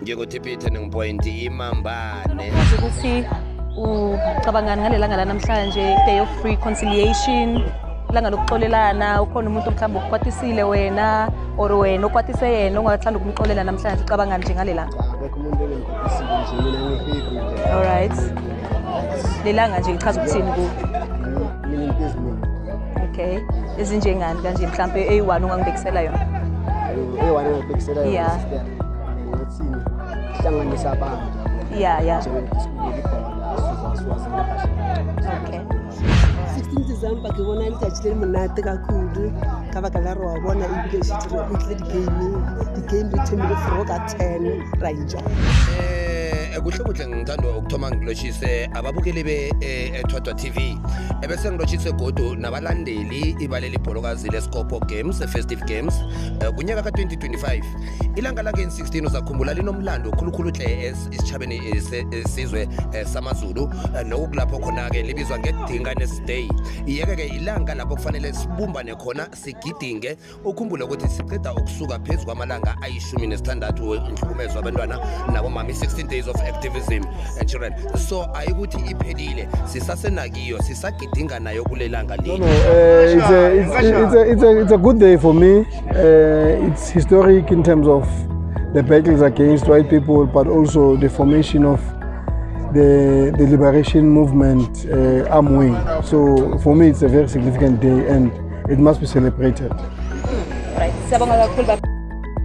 ngikuthi Peter turning point imambane ukuthi ucabangani ngalelanga lanamhlanje, day of reconciliation, ilanga lokuxolelana. Ukhona umuntu mhlawumbe ukukwatisile wena or wena ukwatise yena ongathanda ukumxolela namhlanje, ucabangani nje ngalelanga? Alright, lelanga nje lichaza ukuthini kuwe? Okay, ezinjengani kanje mhlawumbe eyi-1 ungangibekisela yona? eyi-1 engabekisela yona Yeah. ngathini hlanganisa abantu Yeah. Okay. 16 December ke bona letsatsi le monate kakhulu ka baka la re wa bona ebile shitse itle di-game re themile fro ka 10 ra enjoy. kuhle kuhle ngithanda ukuthoma ngilotshise ababukeli be-Ethwadwa TV ebese ngilotshise godu nabalandeli ibaleli ibholokazi leScopo Games, Festive Games kunyaka ka-2025. Ilanga lake-16 uzakhumbula linomlando khulukhulu hle esitshabeni esizwe samaZulu, nokulapho khona-ke libizwa nge-Dingane's Day. Iyeke-ke ilanga lapho kufanele sibumbane khona sigidinge, ukhumbule ukuthi siceda ukusuka phezu kwamalanga ayi-16 inhlukumezo abantwana nabomama, 16 days of activism and children. So ayikuthi iphelile, sisasenakiyo, sisagidinga nayo kulelanga leli. It's a good day for me. It's historic in terms of the battles against white people, but also the formation of the liberation movement, arm wing. So for me, it's a very significant day and it must be celebrated. Right, siyabonga kakhulu